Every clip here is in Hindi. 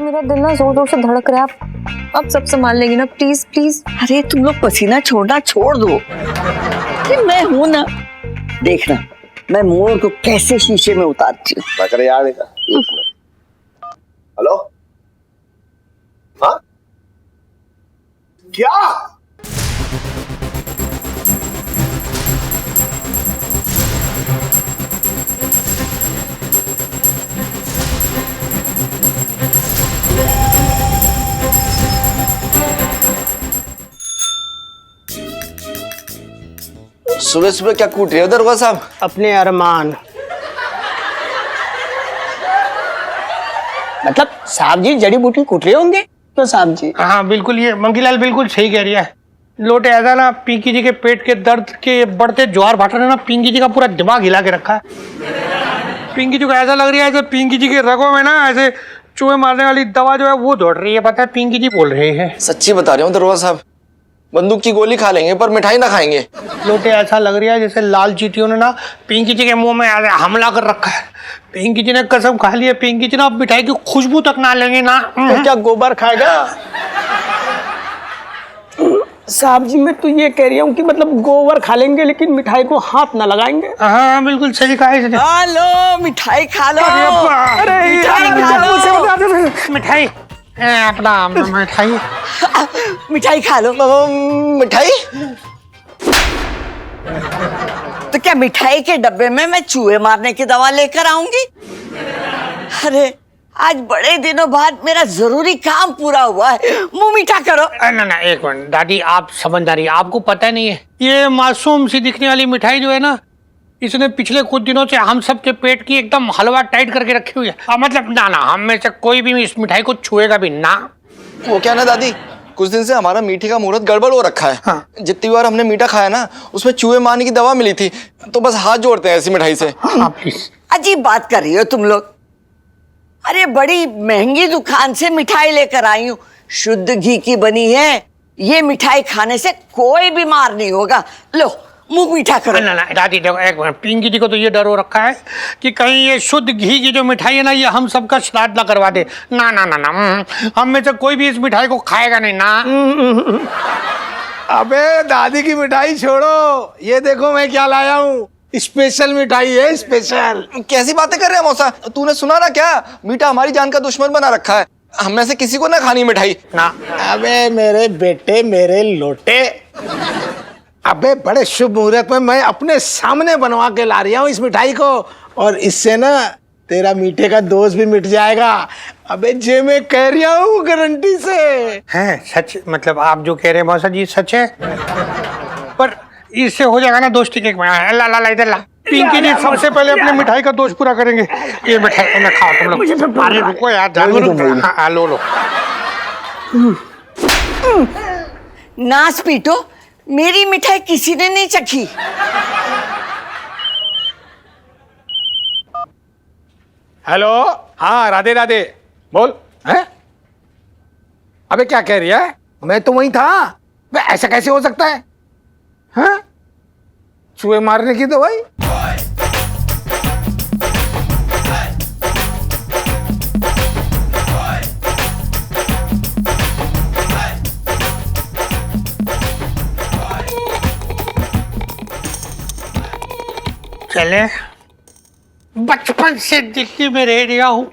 मेरा दिल ना जोर जोर से धड़क रहा है। आप सब संभाल लेंगी ना, प्लीज प्लीज। अरे तुम लोग पसीना छोड़ना छोड़ दो। अरे मैं हूं ना, देखना मैं मोर को कैसे शीशे में उतारती हूँ। यार हेलो, हाँ क्या? सुबह सुबह क्या कूट रहे हो दरोगा साहब? अपने अरमान। मतलब साहब जी जड़ी बूटी कूट रहे होंगे तो साहब जी। हाँ बिल्कुल, ये मंगीलाल बिल्कुल सही कह रही है। लोटे ऐसा ना, पिंकी जी के पेट के दर्द के बढ़ते ज्वार भाटा ने ना पिंकी जी का पूरा दिमाग हिला के रखा है। पिंकी जी को ऐसा लग रही है जैसे पिंकी जी के रगों में ना ऐसे चूहे मारने वाली दवा जो है वो दौड़ रही है। पता है पिंकी जी बोल रहे हैं। सच्ची बता रहे हो दरोगा साहब, बंदूक की गोली खा लेंगे पर मिठाई ना खाएंगे। लोटे ऐसा लग रहा है जैसे लाल चींटियों ने ना पिंकी जी के मुंह में हमला कर रखा है। पिंकी जी ने कसम खा ली है, पिंकी जी ना अब मिठाई की खुशबू तक ना लेंगे ना। तो क्या गोबर खाएगा? साहब जी मैं तो ये कह रही हूँ कि मतलब गोबर खा लेंगे लेकिन मिठाई को हाथ ना लगाएंगे। हाँ बिल्कुल सही कहा है। लो मिठाई खा लो। अरे मिठाई खा लो। मिठाई अपना मिठाई मिठाई खा लो। मिठाई? तो क्या मिठाई के डब्बे में मैं चूहे मारने की दवा लेकर आऊंगी? अरे आज बड़े दिनों बाद मेरा जरूरी काम पूरा हुआ है, मुंह मीठा करो। ना ना एक मिनट दादी, आप समझदारी, आपको पता नहीं है ये मासूम सी दिखने वाली मिठाई जो है ना, इसने पिछले कुछ दिनों से हम सब के पेट की एकदम हलवा टाइट करके रखी हुई है। मतलब ना ना, हम में से कोई भी इस मिठाई को छुएगा भी ना। वो क्या ना दादी, कुछ दिन से हमारा मीठे का मुहूर्त गड़बड़ हो रखा है। हाँ। जितनी बार हमने मीठा खाया ना उसमें चूहे मारने की दवा मिली थी, तो बस हाथ जोड़ते हैं ऐसी मिठाई से। हाँ प्लीज। अजीब बात कर रही हो तुम लोग। अरे बड़ी महंगी दुकान से मिठाई लेकर आई हूँ, शुद्ध घी की बनी है। ये मिठाई खाने से कोई बीमार नहीं होगा। लो मुंह मीठा करो। ना ना दादी देखो एक मिनट, पिंकी जी को तो ये डर हो रखा है कि कहीं ये शुद्ध घी की जो मिठाई है ना ये हम सबका श्राद्ध ना करवा दे। ना ना ना ना, हम में से कोई भी इस मिठाई को खाएगा नहीं ना। अबे दादी की मिठाई छोड़ो, ये देखो मैं क्या लाया हूँ, स्पेशल मिठाई है, स्पेशल। कैसी बातें कर रहे हैं मौसा? तूने सुना ना क्या, मीठा हमारी जान का दुश्मन बना रखा है। हम में से किसी को ना खानी मिठाई ना। अबे मेरे बेटे, मेरे लोटे, अबे बड़े शुभ मुहूर्त में मैं अपने सामने बनवा के ला रहा हूँ इस मिठाई को, और इससे ना तेरा मीठे का दोष भी मिट जाएगा। अबे जे मैं कह रहा हूँ गारंटी से। है सच? मतलब आप जो कह रहे हैं मौसा जी सच है? पर इससे हो जाएगा ना दोस्ती के। ला ला ला इधर ला। पिंकी जी सबसे पहले अपने मिठाई का दोष पूरा करेंगे। ये मिठाई ना खाओ तुम लोग। अरे रुको यार, जानवर। हाँ लो लो। नाच पीटो, मेरी मिठाई किसी ने नहीं चखी। हेलो, हाँ राधे राधे, बोल। हैं? अबे क्या कह रही है? मैं तो वहीं था। बे ऐसा कैसे हो सकता है? हाँ? चूहे मारने की दवाई? चले, बचपन से दिल्ली में रह रहा हूँ।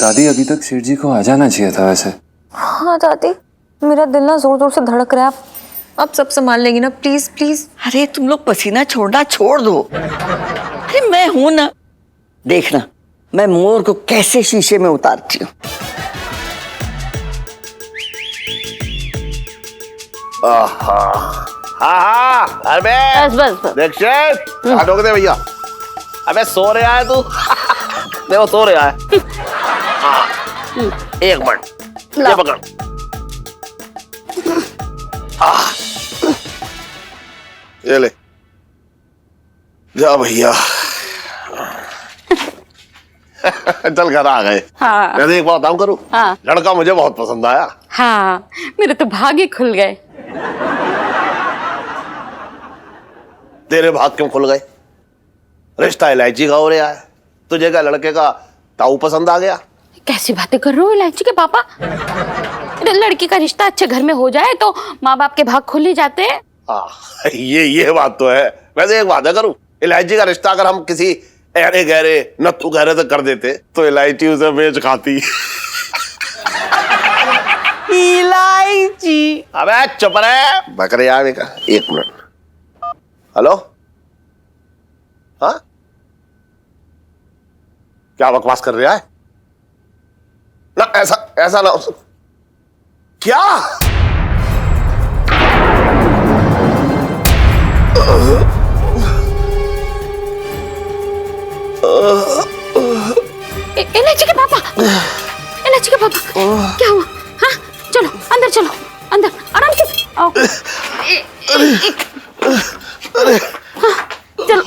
दादी अभी तक सेठ जी को आ जाना चाहिए था वैसे। हाँ दादी, मेरा दिल ना जोर जोर से धड़क रहा है। आप सब संभाल लेंगी ना, प्लीज प्लीज। अरे तुम लोग पसीना छोड़ना छोड़ दो। अरे मैं हूं ना, देखना मैं मोर को कैसे शीशे में उतारती हूँ। हाँ अबे बस बस बस। देख रोक दे भैया। अबे सो रहा है तू? देखो सो रहा है। एक मिनट, ये पकड़। ये ले जा भैया। चल घर आ गए। हाँ मैं एक बात बताऊं करूं? हाँ लड़का मुझे बहुत पसंद आया। हाँ, मेरे तो भाग्य खुल गए। तेरे भाग क्यों खुल गए? रिश्ता इलायची का हो रहा है, तुझे क्या लड़के का ताऊ पसंद आ गया? कैसी बातें कर रहे हो इलायची के पापा? लड़की का रिश्ता अच्छे घर में हो जाए तो माँ बाप के भाग खुल ही जाते हैं। ये बात तो है। वैसे एक वादा करूं, इलायची का रिश्ता अगर हम किसी अरे गहरे नत्थु गहरे तक कर देते तो इलायची उसे बेच खाती। इलायची। अबे चुप रहे बकरे आवे का। एक मिनट। हेलो, हाँ क्या बकवास कर रहा है? ना ऐसा ना हो। क्या? इलायची के पापा, इलायची के पापा, क्या हुआ? हाँ चलो अंदर, चलो अंदर, आराम से आओ। हाँ चलो।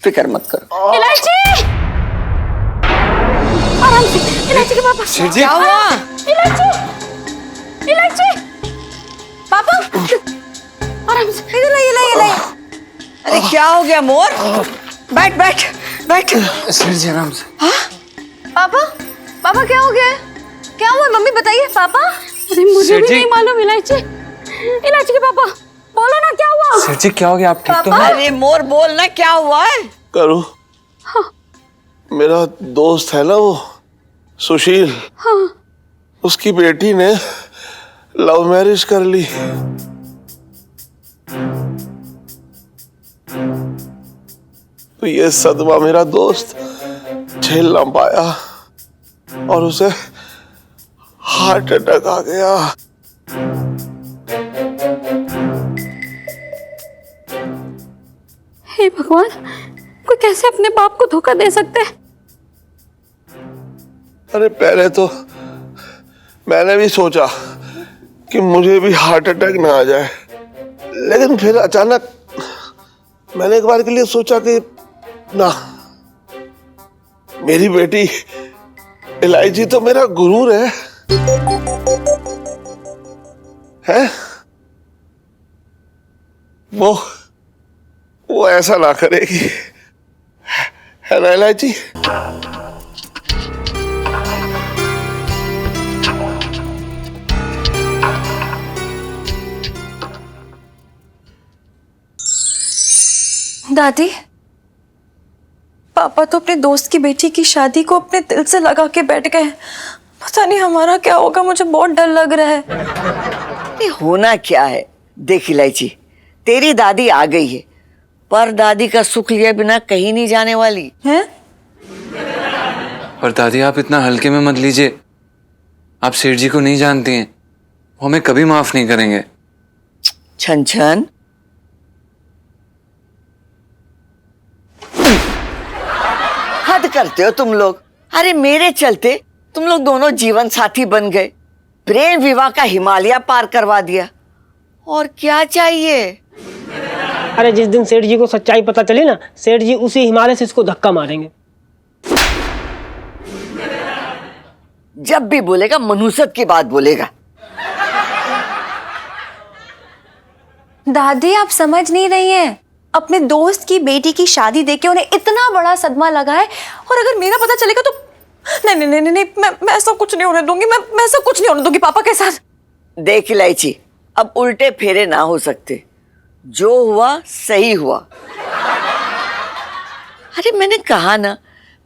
फिक्र मत करो। इलायची, आराम से। इलायची के पापा, सेठ जी क्या हुआ? इलायची, इलायची पापा, आराम से। इधर ये। अरे क्या हो गया मोर? बैठ बैठ बैठ। सेठ जी आराम से। पापा, पापा क्या हो गया है? क्या हुआ मम्मी बताइए पापा। अरे मुझे भी नहीं मालूम इलायची, इलायची के पापा बोलो ना क्या हुआ? सेठ जी क्या हो गया? आप ठीक तो हैं? अरे मोर बोल ना क्या हुआ है? करूं? मेरा दोस्त है ना वो सुशील, उसकी बेटी ने लव मैरिज कर ली। तो ये सदमा मेरा दोस्त झेल ना पाया और उसे हार्ट अटैक आ गया। हे भगवान, कोई कैसे अपने बाप को धोखा दे सकता है? अरे पहले तो मैंने भी सोचा कि मुझे भी हार्ट अटैक ना आ जाए, लेकिन फिर अचानक मैंने एक बार के लिए सोचा कि ना, मेरी बेटी इलायची तो मेरा गुरूर है। वो ऐसा ना करेगी, है ना इलायची? दादी, पापा तो अपने दोस्त की बेटी की शादी को अपने दिल से लगा के बैठ गए। पता नहीं हमारा क्या होगा, मुझे बहुत डर लग रहा है। ये होना क्या है? देख इलायची, तेरी दादी आ गई है, पर दादी का सुख लिए बिना कहीं नहीं जाने वाली हैं? पर दादी आप इतना हल्के में मत लीजिए। आप सेठ जी को नहीं जानती हैं, वो हमें कभी माफ नहीं करेंगे। छन छन, हद करते हो तुम लोग। अरे मेरे चलते तुम लोग दोनों जीवन साथी बन गए, प्रेम विवाह का हिमालय पार करवा दिया, और क्या चाहिए? अरे जिस दिन सेठ जी को सच्चाई पता चली ना, सेठ जी उसी हिमालय से इसको धक्का मारेंगे। जब भी बोलेगा मनुष्यत की बात बोलेगा। दादी आप समझ नहीं रही हैं, अपने दोस्त की बेटी की शादी देके उन्हें इतना बड़ा सदमा लगा है, और अगर मेरा पता चलेगा तो नहीं नहीं नहीं नहीं, मैं ऐसा कुछ नहीं होने दूंगी। मैं ऐसा कुछ नहीं होने दूंगी पापा के साथ। देख इलायची, अब उल्टे फेरे ना हो सकते, जो हुआ सही हुआ। अरे मैंने कहा ना,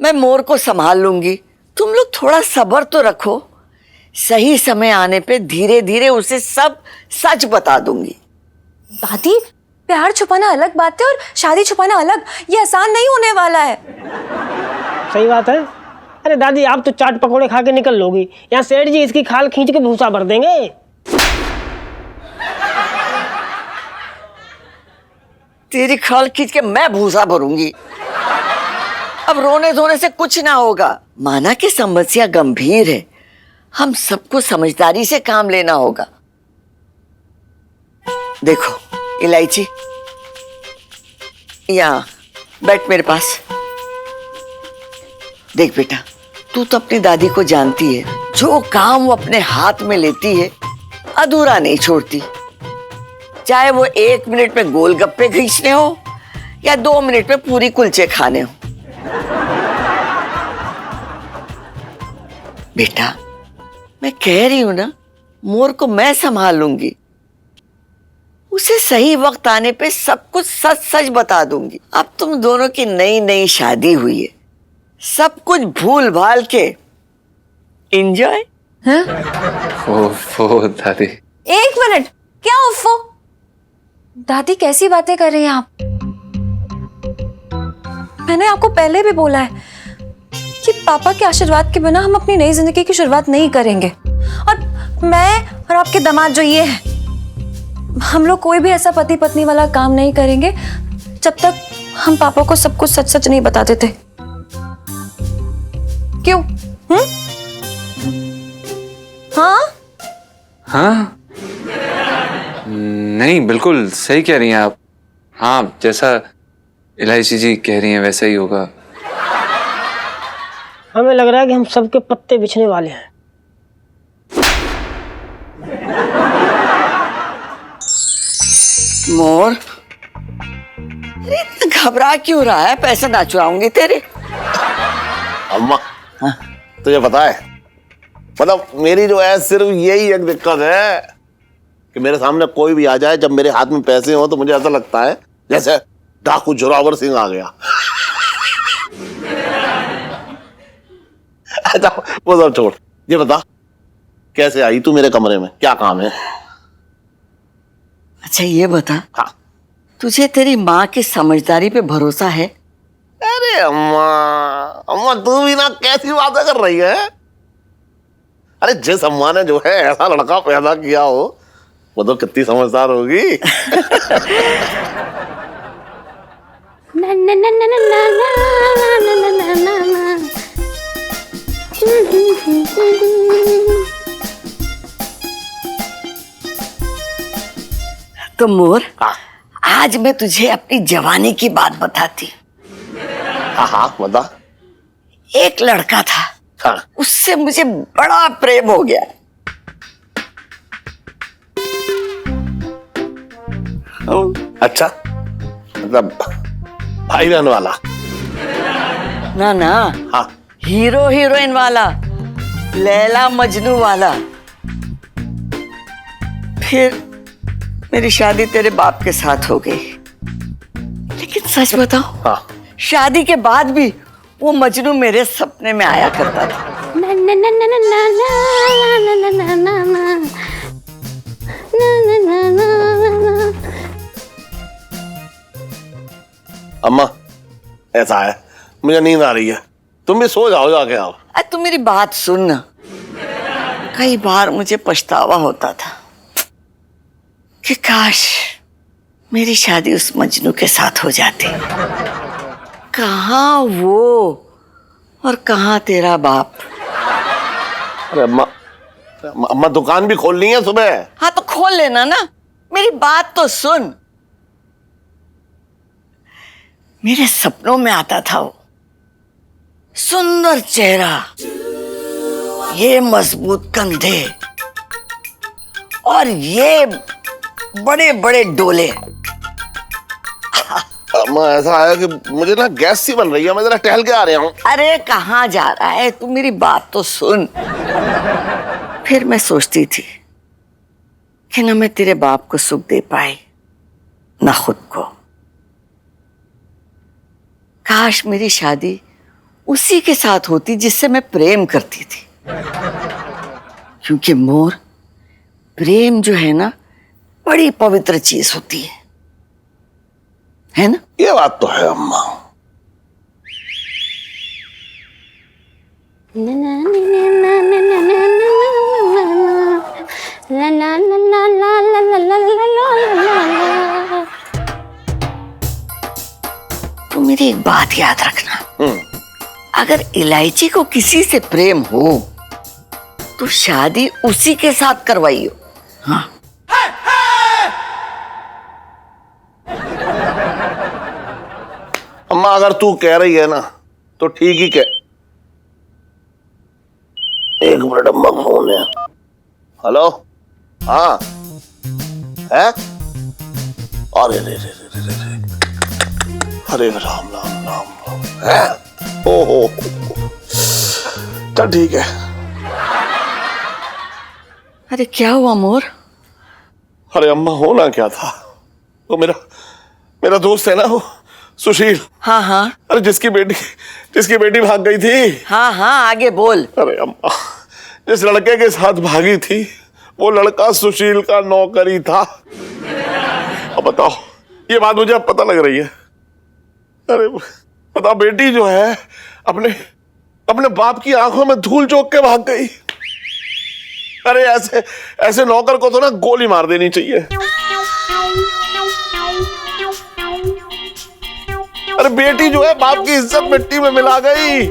मैं मोर को संभाल लूंगी, तुम लोग थोड़ा सब्र तो रखो। सही समय आने पे धीरे धीरे उसे सब सच बता दूंगी। दादी, प्यार छुपाना अलग बात है और शादी छुपाना अलग, ये आसान नहीं होने वाला है। सही बात है। अरे दादी, आप तो चाट पकोड़े खा के निकल लोगी, यहाँ सेठ जी इसकी खाल खींच के भूसा भर देंगे। तेरी खाल खींच के मैं भूसा भरूंगी। अब रोने धोने से कुछ ना होगा। माना कि समस्या गंभीर है, हम सबको समझदारी से काम लेना होगा। देखो इलायची, यहाँ बैठ मेरे पास। देख बेटा, तू तो अपनी दादी को जानती है, जो काम वो अपने हाथ में लेती है अधूरा नहीं छोड़ती, चाहे वो 1 मिनट में गोलगप्पे खींचने हो या 2 मिनट में पूरी कुलचे खाने हो। बेटा, मैं कह रही हूं ना, मोर को मैं संभाल लूंगी। उसे सही वक्त आने पे सब कुछ सच सच बता दूंगी। अब तुम दोनों की नई नई शादी हुई है, सब कुछ भूल भाल के एंजॉय। ओफो दादी। 1 मिनट, क्या उफ़ो? दादी कैसी बातें कर रही हैं आप? मैंने आपको पहले भी बोला है कि पापा के आशीर्वाद के बिना हम अपनी नई जिंदगी की शुरुआत नहीं करेंगे। और मैं और आपके दामाद जो ये है, हम लोग कोई भी ऐसा पति पत्नी वाला काम नहीं करेंगे जब तक हम पापा को सब कुछ सच सच नहीं बता देते। क्यों? हाँ? हाँ नहीं, बिल्कुल सही कह रही हैं आप। हाँ, जैसा इलायची जी कह रही हैं वैसा ही होगा। हमें लग रहा है कि हम सबके पत्ते बिछने वाले हैं। मोर, अरे इतना घबरा क्यों रहा है? पैसे ना चुराऊंगी तेरे। अम्मा, तुझे पता है, मतलब मेरी जो है सिर्फ यही एक दिक्कत है कि मेरे सामने कोई भी आ जाए, जब मेरे हाथ में पैसे हो तो मुझे ऐसा लगता है जैसे डाकू जोरावर सिंह आ गया। अच्छा वो सब छोड़, ये बता कैसे आई तू मेरे कमरे में, क्या काम है? अच्छा ये बता, हाँ। तुझे तेरी माँ की समझदारी पे भरोसा है? अरे अम्मा, अम्मा तू भी ना कैसी बातें कर रही है? अरे जिस अम्मा ने जो है ऐसा लड़का पैदा किया हो, वो तो कितनी समझदार होगी। ना ना ना ना ना ना ना ना ना ना ना। तो मोर, हाँ आज मैं तुझे अपनी जवानी की बात बताती। हाँ हाँ बता। एक लड़का था, हाँ उससे मुझे बड़ा प्रेम हो गया। अच्छा, मतलब भाई बहन वाला? ना ना, हाँ हीरो हीरोइन वाला, लैला मजनू वाला। फिर मेरी शादी तेरे बाप के साथ हो गई, लेकिन सच बताओ, हाँ शादी के बाद भी वो मजनू मेरे सपने में आया करता था। ना ना ना ना ना ना ना ना ना ना ना ना। अम्मा, ऐसा है, मुझे नींद आ रही है, तुम भी सो जाओ जाके आप। अरे तू मेरी बात सुन ना। कई बार मुझे पछतावा होता था कि काश मेरी शादी उस मजनू के साथ हो जाती। कहाँ वो और कहाँ तेरा बाप। अरे अम्मा, अम्मा दुकान भी खोलनी है सुबह। हाँ तो खोल लेना ना, मेरी बात तो सुन। मेरे सपनों में आता था वो, सुंदर चेहरा, ये मजबूत कंधे और ये बड़े बड़े डोले। अम्मा ऐसा है कि मुझे ना गैस सी बन रही है, मैं जरा टहल के आ रहा हूँ। अरे कहाँ जा रहा है तू, मेरी बात तो सुन। फिर मैं सोचती थी कि ना मैं तेरे बाप को सुख दे पाई ना खुद को। काश मेरी शादी उसी के साथ होती जिससे मैं प्रेम करती थी, क्योंकि मोर, प्रेम जो है ना बड़ी पवित्र चीज होती है ना? ये बात तो है अम्मा। तो मेरी एक बात याद रखना, अगर इलायची को किसी से प्रेम हो तो शादी उसी के साथ करवाइयो। हाँ अम्मा अगर तू कह रही है ना तो ठीक ही कह। एक मिनट अम्मा, फोन है। हेलो, हाँ है, अरे रे रे रे रे रे, अरे राम राम राम राम, हैं? ओहो, चल ठीक है। अरे क्या हुआ मोर? अरे अम्मा, होना क्या था, वो मेरा दोस्त है ना, वो सुशील। हाँ हाँ अरे जिसकी बेटी भाग गई थी। हाँ हाँ, आगे बोल। अरे अम्मा, जिस लड़के के साथ भागी थी वो लड़का सुशील का नौकर ही था। अब बताओ, ये बात मुझे अब पता लग रही है। अरे बताओ, बेटी जो है अपने बाप की आंखों में धूल झोंक के भाग गई। अरे ऐसे नौकर को तो ना गोली मार देनी चाहिए। अरे बेटी जो है बाप की इज्जत मिट्टी में मिला गई।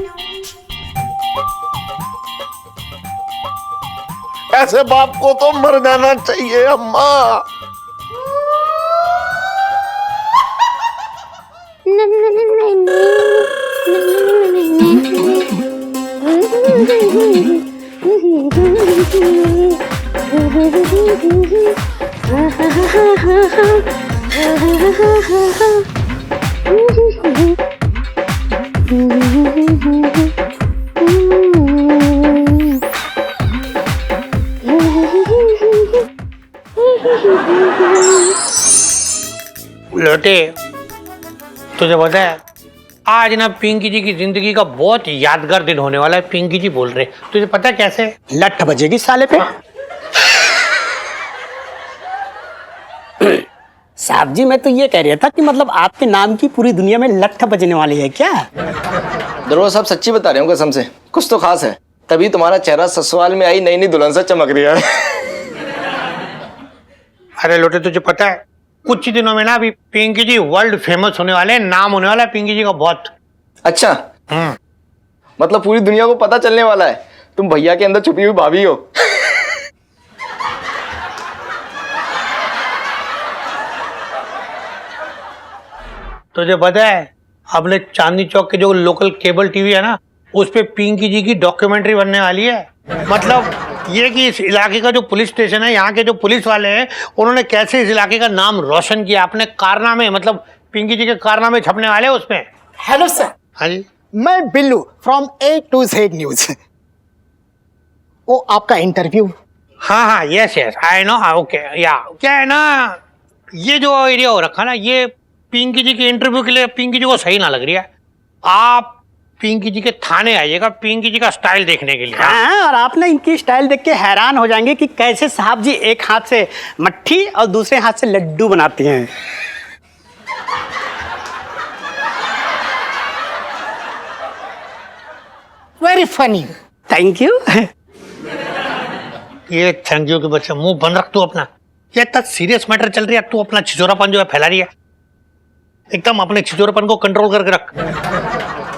ऐसे बाप को तो मर जाना चाहिए अम्मा। लोटे, तुझे पता है आज ना पिंकी जी की जिंदगी का बहुत यादगार दिन होने वाला है। पिंकी जी बोल रहे, तुझे पता है कैसे? लठ बजेगी साले पे। साहब जी, मैं तो ये कह रहा था कि मतलब आपके नाम की पूरी दुनिया में लठ बजने वाली है क्या? दरोगा साहब सच्ची बता रहे हो कसम से, कुछ तो खास है, तभी तुम्हारा चेहरा ससुराल में आई नई नई दुल्हन सा चमक रहा है। अरे लोटे, तुझे पता है कुछ ही दिनों में ना अभी पिंकी जी वर्ल्ड फेमस होने वाले हैं, नाम होने वाला है पिंकी जी का बहुत। अच्छा, मतलब पूरी दुनिया को पता चलने वाला है तुम भैया के अंदर छुपी हुई भाभी हो। तुझे पता है अपने चांदनी चौक के जो लोकल केबल टीवी है ना, उस पे पिंकी जी की डॉक्यूमेंट्री बनने वाली है। मतलब ये कि इस इलाके का जो पुलिस स्टेशन है, यहाँ के जो पुलिस वाले हैं, उन्होंने कैसे इस इलाके का नाम रोशन किया अपने कारनामे, मतलब पिंकी जी के कारनामे छपने वाले हैं उसमें। Hello sir. हाँ जी, मैं Billu from A to Z news. वो आपका इंटरव्यू। हाँ, यस आई नो। ओके, या क्या है ना, ये जो एरिया हो रखा ना, ये पिंकी जी के इंटरव्यू के लिए पिंकी जी को सही ना लग रही है। आप पिंकी जी के थाने आइएगा पिंकी जी का स्टाइल देखने के लिए। हाँ, और आप ना इनकी स्टाइल देख के हैरान हो जाएंगे कि कैसे साहब जी एक हाथ से मट्ठी और दूसरे हाथ से लड्डू बनाती हैं। Very funny. Thank you. ये थैंक यू के बच्चे, मुंह बंद रख तू अपना। ये इतना सीरियस मैटर चल रही है, तू अपना छिछोरापन जो है फैला रही है। एकदम अपने छिछोरापन को कंट्रोल करके रख।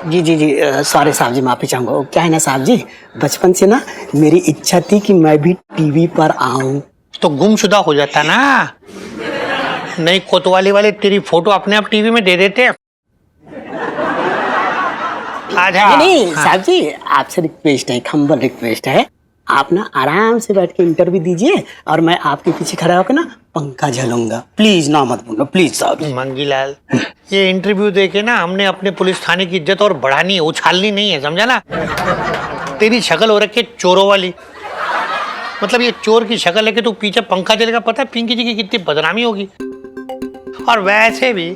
जी जी जी, सॉरी साहब जी, माफी चाहूंगा। क्या है ना साहब जी, बचपन से ना मेरी इच्छा थी कि मैं भी टीवी पर आऊं। तो गुमशुदा हो जाता ना, नई कोतवाली वाले तेरी फोटो अपने आप टीवी में दे देते। आजा। नहीं साहब जी, आपसे रिक्वेस्ट है, हम्बल रिक्वेस्ट है। आप ना आराम से बैठ के इंटरव्यू दीजिए और मैं आपके पीछे खड़ा होकर ना पंखा झलूंगा। प्लीज ना मत बोलो, प्लीज साहब। मंगीलाल, ये इंटरव्यू देके ना हमने अपने पुलिस थाने की इज्जत और बढ़ानी है, उछालनी नहीं है, समझा ना। तेरी शक्ल हो रखी है चोरों वाली, मतलब ये चोर की शक्ल है कि तू पीछे पंखा चलेगा। पता है पिंकी जी की कितनी बदनामी होगी। और वैसे भी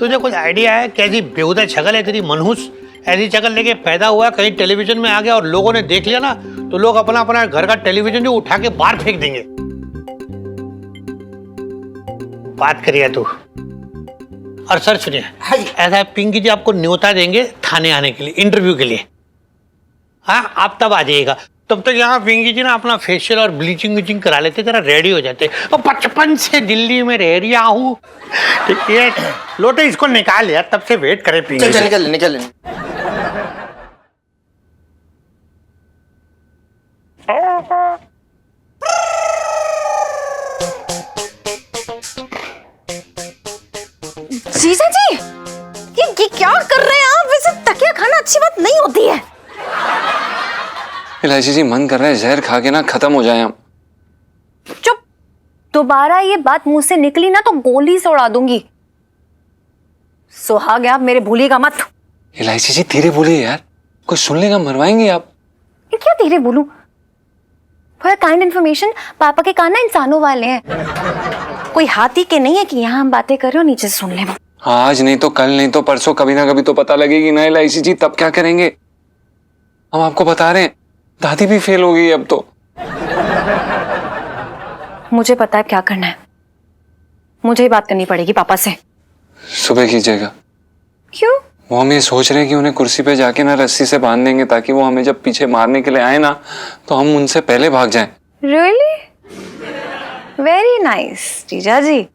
तुझे कुछ आइडिया है कैसी बेहुदा शक्ल है तेरी? मनहूस ऐसी शक्ल लेके पैदा हुआ, कहीं टेलीविजन में आ गया और लोगों ने देख लिया ना, तो लोग अपना अपना घर का टेलीविजन जो उठा के बाहर फेंक देंगे। बात करिए तू। और सर सुनिए, ऐसा है पिंकी जी आपको न्योता देंगे थाने आने के लिए, इंटरव्यू के लिए। हाँ, आप तब आ जाइएगा। तब तक यहाँ पिंकी जी ना अपना फेशियल और ब्लीचिंग विचिंग करा लेते, जरा रेडी हो जाते। और बचपन से दिल्ली में रह रही हूँ, ठीक है। लोटे इसको निकाल यार, तब से वेट करे पिंकी। चल निकल। जीजा जी, ये क्या कर रहे हैं आप? वैसे तकिया खाना अच्छी बात नहीं होती है। इलायची जी, मन कर रहा है जहर खा के ना खत्म हो जाए हम। चुप, दोबारा ये बात मुंह से निकली ना तो गोली से उड़ा दूंगी। सुहाग आप मेरे भूलिएगा मत। इलायची जी धीरे बोलिए यार, कोई सुन लेगा, मरवाएंगे आप। ये क्या धीरे बोलूं? फॉर काइंड इन्फॉर्मेशन, पापा के कान ना इंसानों वाले हैं, कोई हाथी के नहीं है कि यहाँ हम बातें कर रहे हो नीचे से सुन ले। आज नहीं तो कल, नहीं तो परसों, कभी ना कभी तो पता लगेगी ना इलायची जी, तब क्या करेंगे? हम आपको बता रहे हैं, दादी भी फेल हो गई अब तो। मुझे पता है क्या करना है, मुझे ही बात करनी पड़ेगी पापा से। सुबह कीजिएगा। क्यों? वो हम ये सोच रहे हैं कि उन्हें कुर्सी पे जाके ना रस्सी से बांध देंगे, ताकि वो हमें जब पीछे मारने के लिए आए ना तो हम उनसे पहले भाग जाएं। रियली? वेरी नाइस जीजा जी।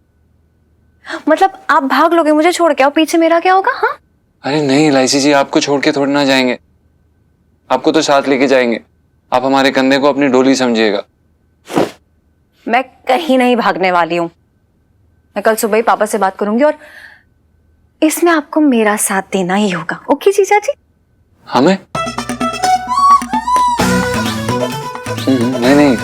मतलब आप भाग लोगे मुझे छोड़ के, और पीछे मेरा क्या होगा? हाँ, अरे नहीं इलायची जी, आपको छोड़ के थोड़ी ना जाएंगे, आपको तो साथ लेके जाएंगे। आप हमारे कंधे को अपनी डोली समझिएगा। मैं कहीं नहीं भागने वाली हूँ। मैं कल सुबह ही पापा से बात करूंगी और इसमें आपको मेरा साथ देना ही होगा। ओके जीजा जी? हमें? नहीं नहीं,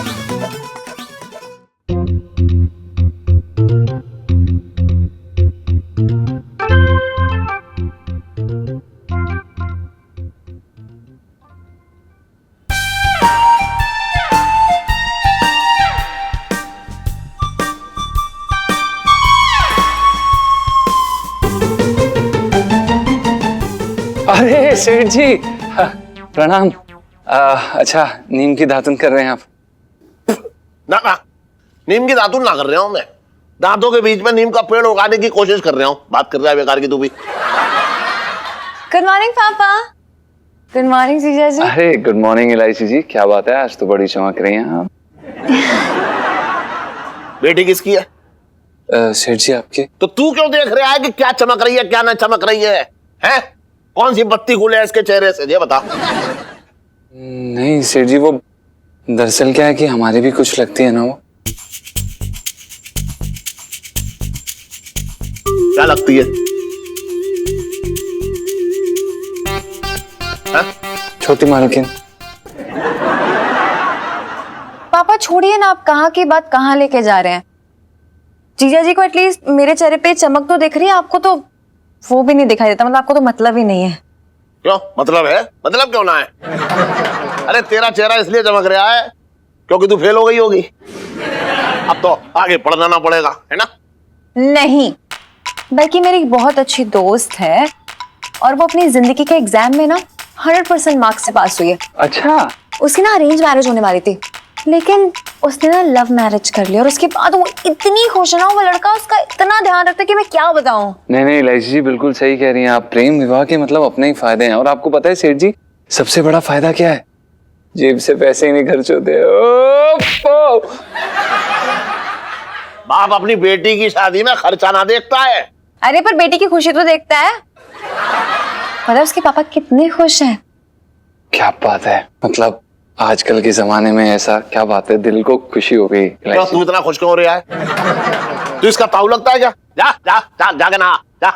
अरे सेठ जी, हाँ, प्रणाम। अच्छा, नीम की दातुन कर रहे हैं आप? ना ना, नीम की दातुन ना कर रहा हूं मैं, दांतों के बीच में नीम का पेड़ उगाने की कोशिश कर रहा हूं। बात कर रहा है बेकार की तू भी। गुड मॉर्निंग पापा। गुड मॉर्निंग जीजा जी। अरे गुड मॉर्निंग इलायची जी, क्या बात है, आज तो बड़ी चमक रही हैं आप। बेटी किसकी है? सेठ जी आपकी। तो तू क्यों देख रहा है कि क्या चमक रही है क्या ना चमक रही है? हैं? कौन सी बत्ती खुले है इसके चेहरे से, ये बता। नहीं सेठ जी, वो दरअसल क्या है कि हमारी भी कुछ लगती है ना वो। क्या लगती है? छोटी मालकिन। पापा छोड़िए ना, आप कहाँ की बात कहाँ लेके जा रहे हैं? जीजा जी को एटलीस्ट मेरे चेहरे पे चमक तो दिख रही है, आपको तो वो भी नहीं दिखाई देता। मतलब आपको तो मतलब ही नहीं है। क्यों मतलब है? मतलब क्यों ना है? अरे तेरा चेहरा इसलिए चमक रहा है क्योंकि तू फेल हो गई होगी। अब तो आगे पढ़ना ना पड़ेगा, है ना? नहीं, बल्कि मेरी एक बहुत अच्छी दोस्त है और वो अपनी जिंदगी के एग्जाम में ना 100% मार्क्स से पास हुई है। अच्छा। उसकी ना अरेंज मैरिज होने वाली थी, लेकिन उसने ना लव मैरिज कर लिया और उसके बाद वो इतनी खुश है ना, वो लड़का उसका इतना ध्यान रखता है कि मैं क्या बताऊं। नहीं नहीं इलायची जी, बिल्कुल सही कह रही हैं आप। प्रेम विवाह के मतलब अपने ही फायदे हैं, और आपको पता है सेठ जी, सबसे बड़ा फायदा क्या है? जेब से पैसे ही नहीं खर्च होते। बाप अपनी बेटी की शादी में खर्चा ना देखता है। अरे पर बेटी की खुशी तो देखता है। मतलब उसके पापा कितने खुश हैं। क्या बात है, मतलब आजकल के जमाने में ऐसा क्या बात है, दिल को खुशी हो गई। क्यों तू इतना खुश क्यों हो रहा है? तू इसका ताऊ लगता है क्या? जा जा जा जाके नहा जा,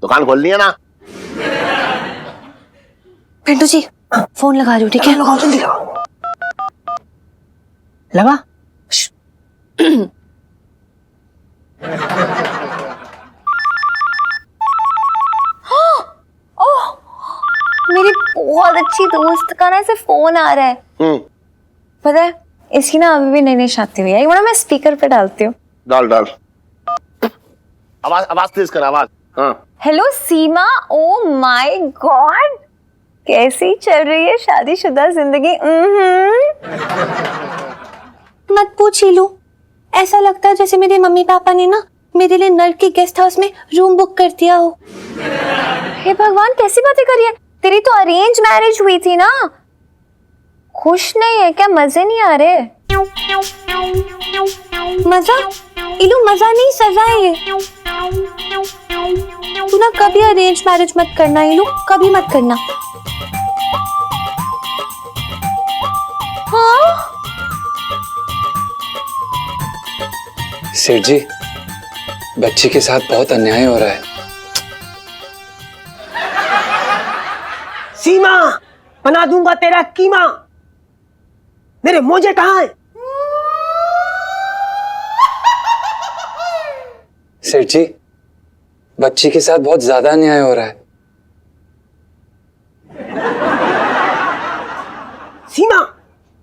दुकान खोलनी है ना। पिंटू जी फोन लगा रही हूँ, ठीक है? लगाओ जल्दी लगाओ। लगा? मेरी बहुत अच्छी दोस्त का ना ऐसे फोन आ रहा है। पता है इसकी ना अभी भी नई नई शादी हुई है। ये मैं स्पीकर पे डालती हूँ। डाल डाल, आवाज आवाज तेज कर, आवाज। हाँ hello Seema, oh my God, कैसी चल रही है शादीशुदा जिंदगी? मत पूछ हीलू, ऐसा लगता है जैसे मेरे मम्मी पापा ने ना मेरे लिए नर्क के गेस्ट हाउस में रूम बुक कर दिया हो। हे भगवान, कैसी बातें कर रही है? तेरी तो अरेंज मैरिज हुई थी ना। खुश नहीं है क्या? मजे नहीं आ रहे? मजा? इलू मजा नहीं, सजा है ये। तू ना कभी अरेंज मैरिज मत करना इलू, कभी मत करना। हाँ सेठ जी, बच्ची के साथ बहुत अन्याय हो रहा है। सीमा, बना दूंगा तेरा कीमा। मेरे मोजे कहाँ हैं? सेठ जी, बच्ची के साथ बहुत ज्यादा अन्याय हो रहा है। सीमा,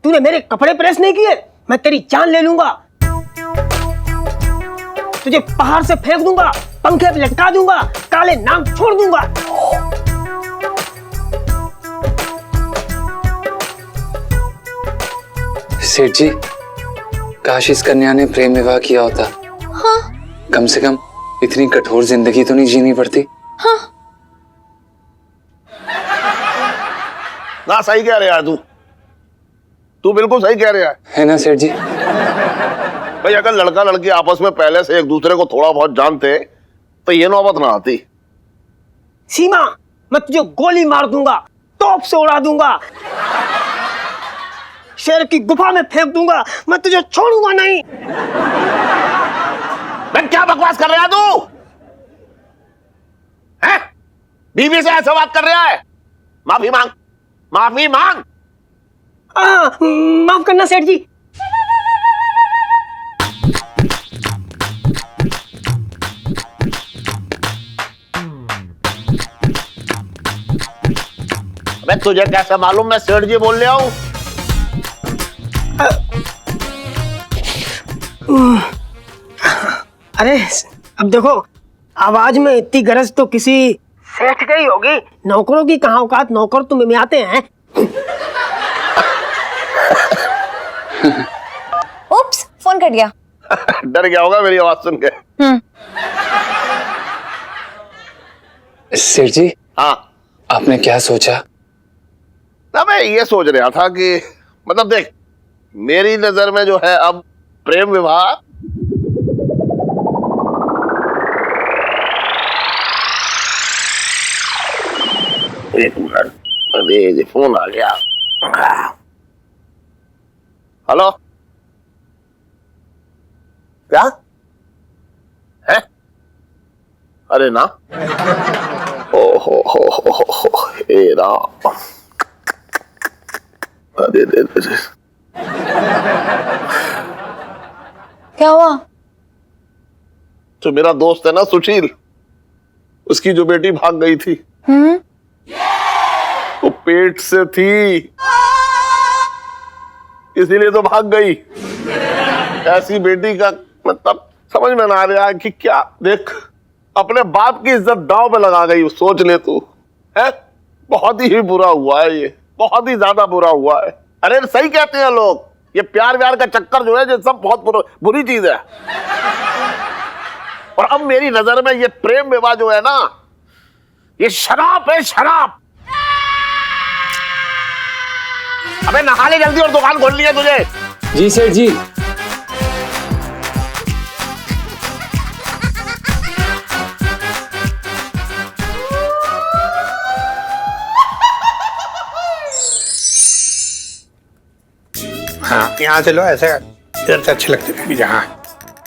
तूने मेरे कपड़े प्रेस नहीं किए, मैं तेरी जान ले लूंगा। तुझे पहाड़ से फेंक दूंगा, पंखे पे लटका दूंगा, काले नाम छोड़ दूंगा। सेठ जी, काश इस कन्या ने प्रेम विवाह किया होता। हाँ। कम से कम इतनी कठोर जिंदगी तो नहीं जीनी पड़ती। हाँ। ना सही कह रहा है तू बिल्कुल सही कह रहा है ना सेठ जी? भाई, अगर लड़का लड़की आपस में पहले से एक दूसरे को थोड़ा बहुत जानते तो ये नौबत ना आती। सीमा, मैं तुझे गोली मार दूंगा, तोप से उड़ा दूंगा, शेर की गुफा में फेंक दूंगा, मैं तुझे छोड़ूंगा नहीं। मैं क्या बकवास कर रहा है तू? हैं? बीवी से ऐसा बात कर रहा है? माफी मांग, माफी मांग। माफ करना सेठ जी। मैं तुझे कैसे मालूम मैं सेठ जी बोल रहा हूं? अरे अब देखो, आवाज में इतनी गरज तो किसी सेठ की ही होगी। नौकरों की कहाँ औकात, नौकर तो में आते हैं। उप्स, फोन कट गया। डर गया होगा मेरी आवाज सुन के। सेठ जी, हाँ, आपने क्या सोचा? ना मैं ये सोच रहा था कि मतलब देख, मेरी नजर में जो है अब प्रेम विवाह एक मिनट, अरे ये फोन आ गया। हेलो, क्या है? अरे ना, ओ हो हे राम, अरे दे क्या हुआ? तो मेरा दोस्त है ना सुशील, उसकी जो बेटी भाग गई थी, वो पेट से थी, इसीलिए तो भाग गई। ऐसी बेटी का मतलब समझ में ना आ रहा है कि क्या। देख, अपने बाप की इज्जत दांव पे लगा गई, सोच ले तू। है, बहुत ही बुरा हुआ है ये, बहुत ही ज्यादा बुरा हुआ है। अरे सही कहते हैं लोग, ये प्यार व्यार का चक्कर जो है ये सब बहुत बुरी चीज है। और अब मेरी नजर में ये प्रेम विवाह जो है ना, ये शराब है, शराब। अबे नहा ले जल्दी और दुकान खोलनी है तुझे। जी सेठ जी। हाँ, यहाँ से लो, ऐसे इधर से अच्छे लगते हैं। हाँ,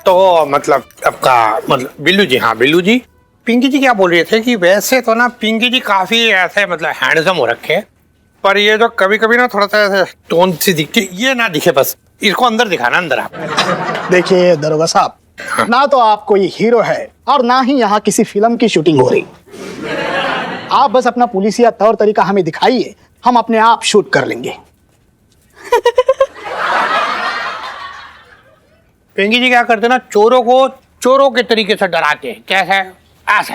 तो मतलब आपका मतलब बिल्लू जी। हाँ बिल्लू जी, पिंकी जी क्या बोल रहे थे कि वैसे तो ना पिंकी जी काफी ऐसे मतलब हैंडसम हो रखे, पर ये जो कभी कभी ना थोड़ा सा ऐसे टोन सी दिखती, ये ना दिखे, बस इसको अंदर दिखाना, अंदर आप। देखिए दरोगा साहब, ना तो आप कोई हीरो है और ना ही यहाँ किसी फिल्म की शूटिंग हो रही। आप बस अपना पुलिसिया तौर तरीका हमें दिखाइए, हम अपने आप शूट कर लेंगे। पिंकी जी क्या करते ना, चोरों को चोरों के तरीके से डराते हैं। कैसे? ऐसे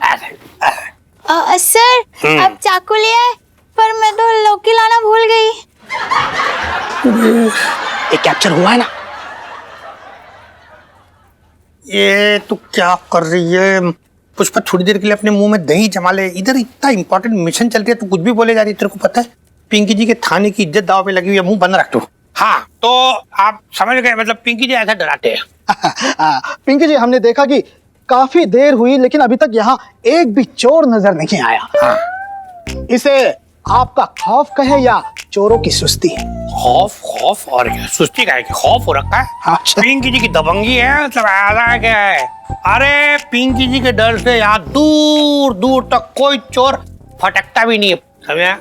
ऐसे ऐसे। सर, अब चाकू ले आए, पर मैं तो लौकी लाना भूल गई। ये कैप्चर हुआ है ना? ये तू क्या कर रही है पुष्पा? थोड़ी देर के लिए अपने मुंह में दही जमा ले। इधर इतना इंपॉर्टेंट मिशन चल रही है, तू कुछ भी बोले जा रही है। तेरे को पता है पिंकी जी के थाने की इज्जत दाव पे लगी हुई है, मुंह बंद रख तू। हाँ, तो आप समझ गए, मतलब पिंकी जी ऐसा डराते हैं। पिंकी जी, हमने देखा कि काफी देर हुई लेकिन अभी तक यहाँ एक भी चोर नजर नहीं आया। हाँ। इसे आपका खौफ कहे या चोरों की सुस्ती? खौफ? खौफ और क्या, सुस्ती का है कि खौफ हो रखा है। अच्छा। पिंकी जी की दबंगी है, मतलब ऐसा क्या है। अरे पिंकी जी के डर से यहाँ दूर दूर तक कोई चोर फटकता भी नहीं है, समझा?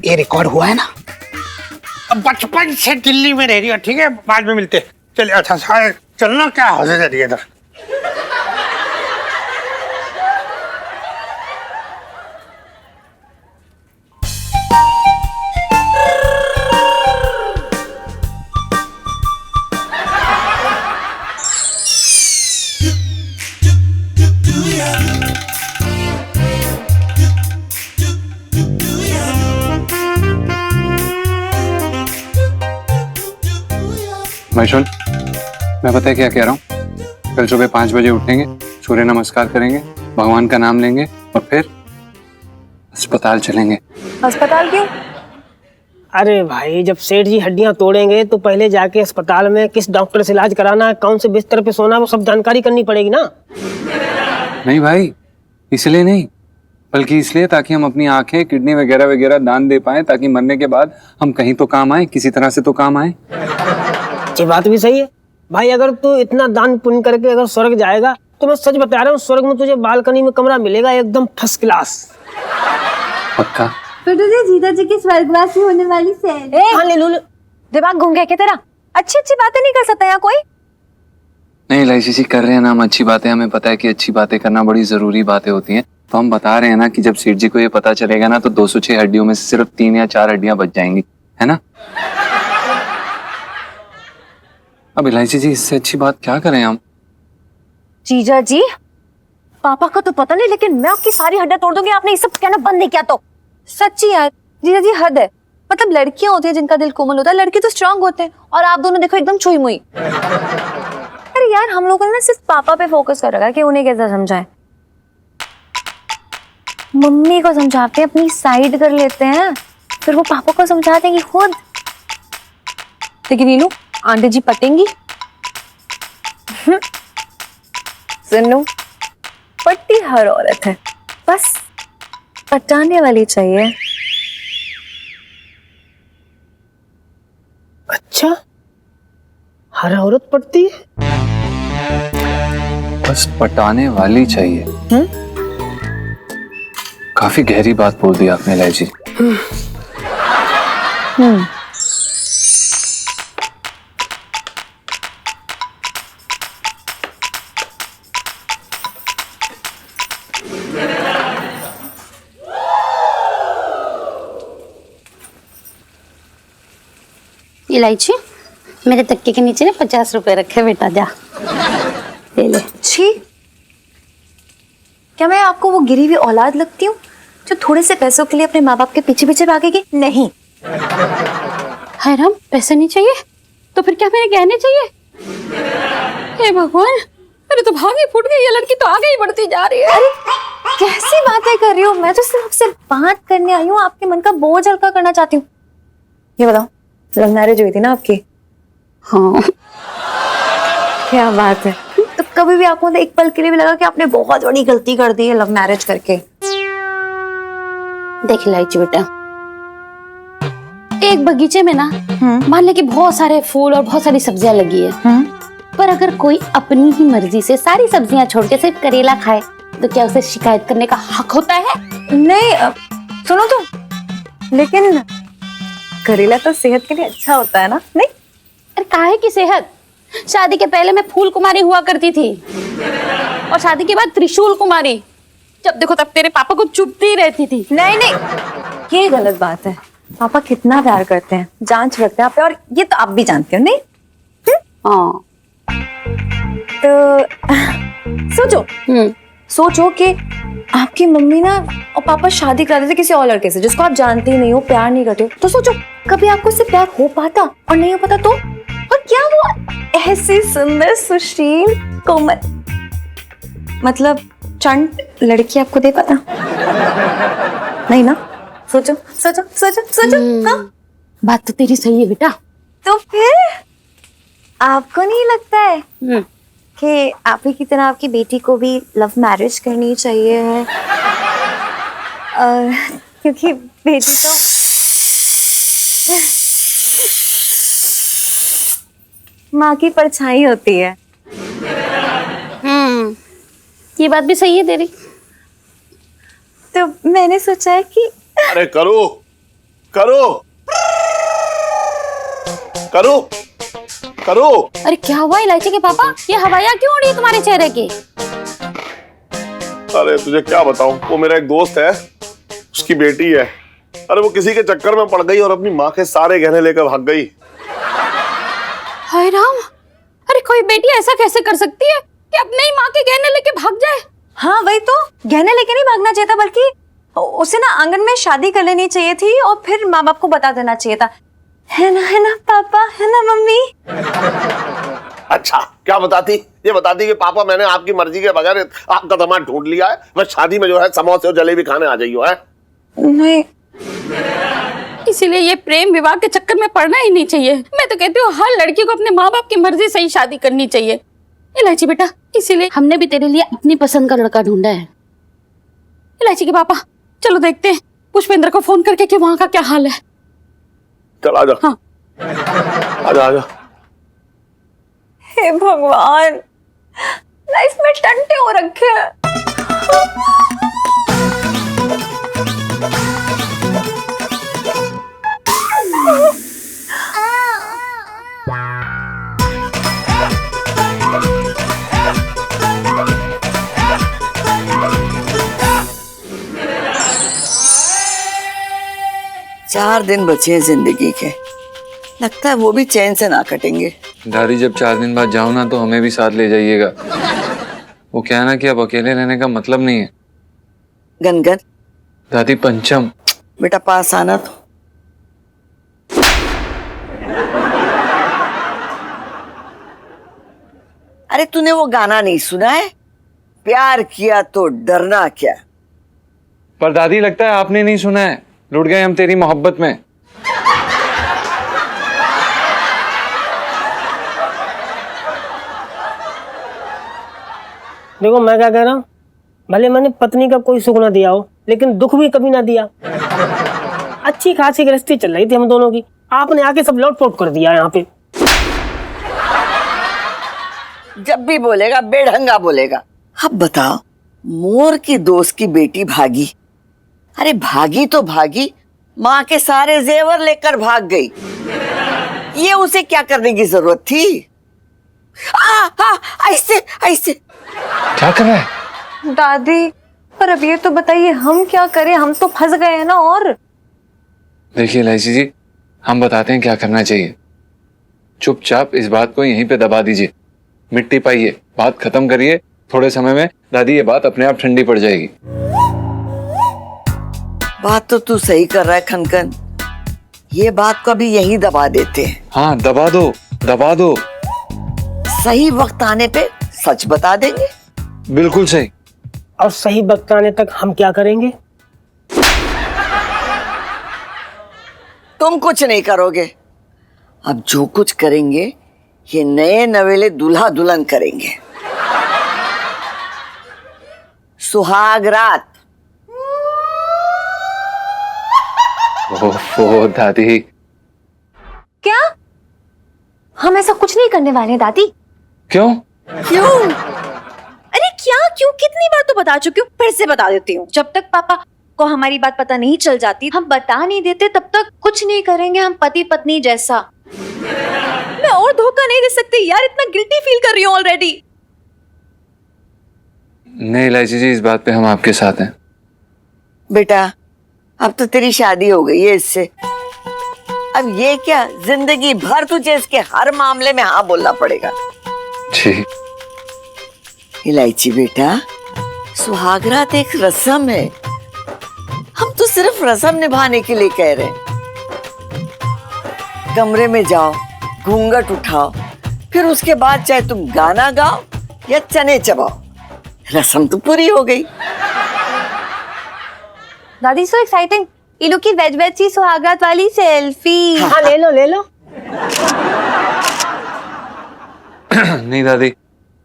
ये रिकॉर्ड हुआ है ना? अब बचपन से दिल्ली में रह रही हो, ठीक है, बाद में मिलते। चलिए, अच्छा चलना, क्या हौसले दे दिए इधर। महेश्वर, मैं पता है क्या कह रहा हूँ? कल सुबह 5 बजे उठेंगे, सूर्य नमस्कार करेंगे, भगवान का नाम लेंगे और फिर अस्पताल चलेंगे। अस्पताल क्यों? अरे भाई, जब सेठ जी हड्डियां तोड़ेंगे तो पहले जाके अस्पताल में किस डॉक्टर से इलाज कराना है, कौन से बिस्तर पे सोना है, वो सब जानकारी करनी पड़ेगी ना। नहीं भाई, इसलिए नहीं, बल्कि इसलिए ताकि हम अपनी आंखें, किडनी वगैरह वगैरह दान दे पाए, ताकि मरने के बाद हम कहीं तो काम आए, किसी तरह से तो काम आए। ये बात भी सही है भाई। अगर तू इतना दान पुण्य करके अगर स्वर्ग जाएगा तो मैं सच बता रहा हूँ, स्वर्ग में तुझे बालकनी में कमरा मिलेगा एकदम फर्स्ट क्लास। पक्का? तुझे जीजा जी की स्वर्गवासी होने वाली से हाँ, ले लो। दिमाग घूम गया क्या तेरा? अच्छी अच्छी बातें नहीं कर सकता यहाँ कोई? नहीं लाइसी जी, कर रहे हैं ना हम अच्छी बातें। हमें पता है कि अच्छी बातें करना बड़ी जरूरी बातें होती हैं, तो हम बता रहे हैं ना कि जब सेठ जी को ये पता चलेगा ना तो 206 हड्डियों में से सिर्फ 3 या 4 हड्डियां बच जाएंगी, है ना? अब इलायची जी, इससे अच्छी बात क्या करें हम? जीजा जी, पापा का तो पता नहीं, लेकिन मैं आपकी सारी हड्डियां तोड़ दूंगी। आपने ये सब कहना बंद नहीं किया तो। सच्ची यार जीजा जी, हद है। मतलब लड़कियां होती हैं जिनका दिल कोमल होता है, लड़के तो स्ट्रांग होते हैं, और आप दोनों देखो एकदम छुई मुई। अरे यार, हम लोगों ने ना सिर्फ पापा पे फोकस कर रखा है कि उन्हें कैसे समझाएं। मम्मी को समझाते हैं, अपनी साइड कर लेते हैं, फिर वो पापा को समझा देंगी खुद। लेकिन नीलू, आंटी जी पटेंगी। सुन लो, पट्टी हर औरत है, बस पटाने वाली चाहिए। अच्छा, हर औरत पटती है? बस पटाने वाली चाहिए। काफी गहरी बात बोल दी आपने इलायची। इलायची, मेरे तकिए के नीचे ना 50 रुपए रखे, बेटा जा ले ले। छी, क्या मैं आपको वो गिरी हुई औलाद लगती हूँ जो थोड़े से पैसों के लिए अपने माँ बाप के पीछे पीछे भागेगी? नहीं। हाय राम, पैसे नहीं चाहिए तो फिर क्या मेरे गहने चाहिए? हे भगवान, मेरे तो भाग ही फूट गई, ये लड़की तो आगे ही बढ़ती जा रही है। अरे कैसी बातें कर रही हो? मैं तो सिर्फ आपसे बात करने आई हूँ, आपके मन का बोझ हल्का करना चाहती हूँ। ये बताओ, लव मैरिज हुई थी ना आपकी? हाँ। क्या बात है। तो कभी भी आपको एक पल के लिए भी लगा कि आपने बहुत बड़ी गलती कर दी है लव मैरिज करके? देख इलायची बेटा, एक बगीचे में ना मान ले कि बहुत सारे फूल और बहुत सारी सब्जियां लगी है, पर अगर कोई अपनी ही मर्जी से सारी सब्जियां छोड़ के सिर्फ करेला खाए तो क्या उसे शिकायत करने का हक होता है? नहीं, सुनो तो, लेकिन करेला तो सेहत के लिए अच्छा होता है ना? नहीं? अरे काहे की सेहत? शादी के पहले मैं फूल कुमारी हुआ करती थी और शादी के बाद त्रिशूल कुमारी। जब देखो तब तेरे पापा को चुपती रहती थी। नहीं नहीं, ये गलत बात है। पापा कितना प्यार करते हैं, जांच रखते हैं आप पे, और ये तो आप भी जानते हो। नहीं? हाँ। तो सोचो कि आपकी मम्मी ना और पापा शादी कराते थे किसी और लड़के से जिसको आप जानते ही नहीं हो, प्यार नहीं करते हो। तो सोचो कभी आपको उससे प्यार हो पाता और नहीं हो पाता तो? और क्या वो ऐसी सुंदर सुशील कोमल, मतलब चंट लड़की आपको दे पाता? नहीं ना? सोचो सोचो सोचो सोचो। हाँ, बात तो तेरी सही है बेटा। तो फिर आपको नहीं लगता है कि आप ही की तरह आपकी बेटी को भी लव मैरिज करनी चाहिए है? क्योंकि बेटी तो माँ की परछाई होती है। ये बात भी सही है तेरी। तो मैंने सोचा है कि अरे करो करो करो करो। अरे क्या हुआ इलायची के पापा, ये हवाइयाँ क्यों उड़ी है तुम्हारे चेहरे की? अरे तुझे क्या बताऊं, वो मेरा एक दोस्त है, उसकी बेटी है। अरे वो किसी के चक्कर में पड़ गई और अपनी माँ के सारे गहने लेकर भाग गई। हाय राम, अरे कोई बेटी ऐसा कैसे कर सकती है कि अपने ही माँ के गहने लेके भाग जाए? हाँ वही तो, गहने लेके नहीं भागना चाहिए था, बल्कि उसे ना आंगन में शादी कर लेनी चाहिए थी और फिर माँ बाप को बता देना चाहिए था। है ना पापा, है ना मम्मी? अच्छा क्या बताती, ये बताती कि पापा मैंने आपकी मर्जी के बगैर आपका दामाद ढूंढ लिया है, बस शादी में जो है समोसे और जलेबी खाने आ जाइयो है। नहीं, इसीलिए ये प्रेम विवाह के चक्कर में पड़ना ही नहीं चाहिए। मैं तो कहती हूँ हर लड़की को अपने माँ बाप की मर्जी से ही शादी करनी चाहिए। इलायची बेटा, इसीलिए हमने भी तेरे लिए अपनी पसंद का लड़का ढूंढा है। इलायची के पापा, चलो देखते हैं पुष्पेंद्र को फोन करके कि वहाँ का क्या हाल है। चल आजा। हाँ। आजा आजा। हे भगवान, लाइफ में टंटे हो रखे हैं। चार दिन बचे हैं जिंदगी के, लगता है वो भी चैन से ना कटेंगे। दादी जब 4 दिन बाद जाओ ना तो हमें भी साथ ले जाइएगा। वो क्या है ना कि अब अकेले रहने का मतलब नहीं है। गनगन दादी पंचम, बेटा पास आना तो। अरे तूने वो गाना नहीं सुना है, प्यार किया तो डरना क्या? पर दादी लगता है आपने नहीं सुना है, लुट गए हम तेरी मोहब्बत में। देखो मैं क्या कह रहा हूँ, भले मैंने पत्नी का कोई सुख ना दिया हो, लेकिन दुख भी कभी ना दिया। अच्छी खासी गृहस्थी चल रही थी हम दोनों की, आपने आके सब लौट-पोट कर दिया यहाँ पे। जब भी बोलेगा बेढंगा बोलेगा। अब बताओ, मोर की दोस्त की बेटी भागी, अरे भागी तो भागी, माँ के सारे जेवर लेकर भाग गई। ये उसे क्या करने की जरूरत थी? ऐसे ऐसे क्या कर रहा है दादी? पर अब ये तो बताइए हम क्या करें, हम तो फंस गए हैं ना। और देखिए इलायची जी, हम बताते हैं क्या करना चाहिए। चुपचाप इस बात को यहीं पे दबा दीजिए, मिट्टी पाइए, बात खत्म करिए। थोड़े समय में दादी ये बात अपने आप ठंडी पड़ जाएगी। बात तो तू सही कर रहा है खनखन, ये बात को अभी यहीं दबा देते हैं। हाँ दबा दो, दबा दो। सही वक्त आने पे सच बता देंगे। बिल्कुल सही। और सही वक्त आने तक हम क्या करेंगे? तुम कुछ नहीं करोगे। अब जो कुछ करेंगे ये नए नवेले दूल्हा दुल्हन करेंगे। सुहाग रात। ओहो दादी। क्या हम ऐसा कुछ नहीं करने वाले दादी? क्यों? क्यों? अरे क्या क्यों, कितनी बार तो बता चुकी हूँ, फिर से बता देती हूँ। जब तक पापा को हमारी बात पता नहीं चल जाती, हम बता नहीं देते, तब तक कुछ नहीं करेंगे। हम पति पत्नी जैसा। मैं और धोखा नहीं दे सकती यार, इतना गिल्टी फील कर रही हूँ ऑलरेडी। नहीं इलायची जी, इस बात पे हम आपके साथ हैं। बेटा अब तो तेरी शादी हो गई है इससे, अब ये क्या जिंदगी भर तुझे इसके हर मामले में हाँ बोलना पड़ेगा। जी इलायची बेटा, सुहागरात एक रस्म है, हम तो सिर्फ रस्म निभाने के लिए कह रहे हैं। कमरे में जाओ, घूंघट उठाओ, फिर उसके बाद चाहे तुम गाना गाओ या चने चबाओ, रस्म तो पूरी हो गई। दादी सो एक्साइटिंग, इलू की वेज वेज सी सुहागरात वाली सेल्फी। हाँ ले लो ले लो। नहीं दादी,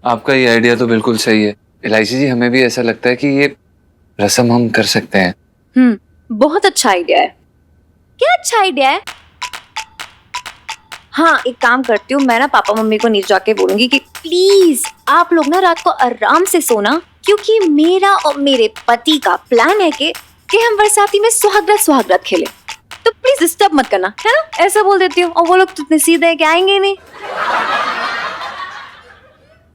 आपका ये आइडिया तो बिल्कुल सही है। इलायची जी, हमें भी ऐसा लगता है कि ये रस्म हम कर सकते हैं। बहुत अच्छा आइडिया है। क्या अच्छा आइडिया है? हाँ एक काम करती हूँ, मैं ना पापा मम्मी को नीचे जाके बोलूंगी कि प्लीज आप लोग ना रात को आराम से सोना, क्योंकि मेरा और मेरे पति का प्लान है कि हम बरसाती में सुहागरात खेलें। तो प्लीज डिस्टर्ब मत करना, है ना? ऐसा बोल देती हूँ और वो लोग तो इतने सीधे हैं कि आएंगे ही नहीं।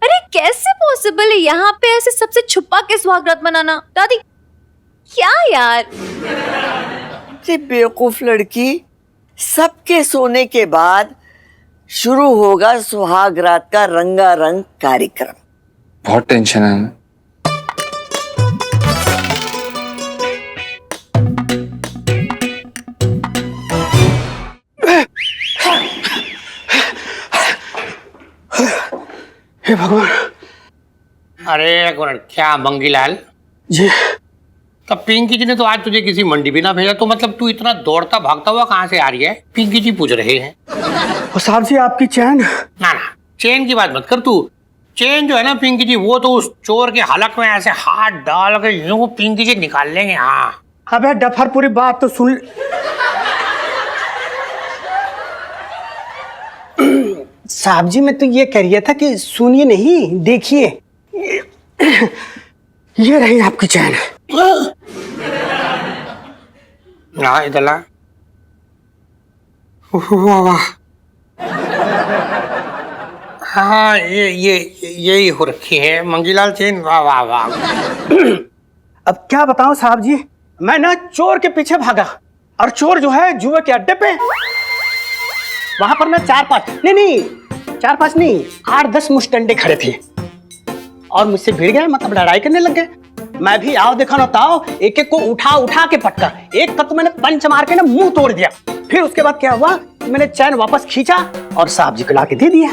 अरे कैसे पॉसिबल है यहाँ पे ऐसे सबसे छुपा के सुहागरात मनाना? दादी क्या यार? अरे बेवकूफ लड़की, सबके सोने के बाद शुरू होगा सुहागरात का रंगारंग कार्यक्रम। बहुत टेंशन है हमें। हे भगवान। अरे एक मिनट, क्या मंगीलाल जी तब पिंकी जी ने तो आज तुझे किसी मंडी भी ना भेजा, तो मतलब तू इतना दौड़ता भागता हुआ कहाँ से आ रही है? पिंकी जी पूछ रहे हैं। वो साहब जी आपकी चैन। ना ना, चेन की बात मत कर तू। चेन जो है ना पिंकी जी, वो तो उस चोर के हलक में ऐसे हाथ डाल के यूं पिंकी जी निकाल लेंगे। हाँ अबे डफर, पूरी बात तो सुन। साहब जी मैं तो ये कह रहा था कि सुनिए नहीं, देखिए ये रही आपकी चैन। हाँ इधर ला। वाह वाह। हाँ यही हो रखी है मंगीलाल चेन। वाह वाह वाह। अब क्या बताऊं साहब जी, मैं ना चोर के पीछे भागा और चोर जो है जुए के अड्डे पे, वहां पर ना 4-5 नहीं 8-10 मुस्टंडे खड़े थे और मुझसे भिड़ गए, मतलब लड़ाई करने लग गए। मैं भी आओ देखा ना ताओ, एक एक को उठा के पटका, एक का तो मैंने पंच मार के ना मुंह तोड़ दिया। फिर उसके बाद क्या हुआ, मैंने चैन वापस खींचा और साहब जी को ला के दे दिया।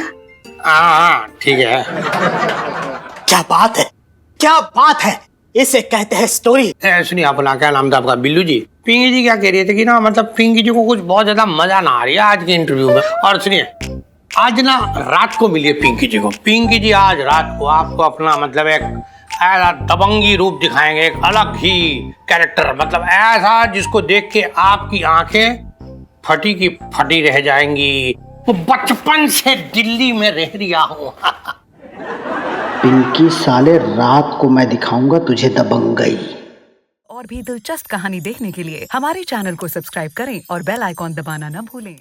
हाँ ठीक है। क्या बात है, क्या बात है, इसे कहते हैं स्टोरी। सुनिए अपना क्या नाम था आपका? बिल्लू जी। पिंकी जी क्या कह रही थी कि ना मतलब पिंकी जी को कुछ बहुत ज्यादा मजा ना आ रही है आज के इंटरव्यू में। और सुनिए आज ना रात को मिलिए पिंकी जी को। पिंकी जी आज रात को आपको अपना मतलब एक ऐसा दबंगी रूप दिखाएंगे, एक अलग ही कैरेक्टर, मतलब ऐसा जिसको देख के आपकी आंखें फटी की फटी रह जाएंगी। वो बचपन से दिल्ली में रह रिया हूँ। पिंकी साले, रात को मैं दिखाऊंगा तुझे दबंगई। और भी दिलचस्प कहानी देखने के लिए हमारे चैनल को सब्सक्राइब करें और बेल आइकॉन दबाना न भूलें।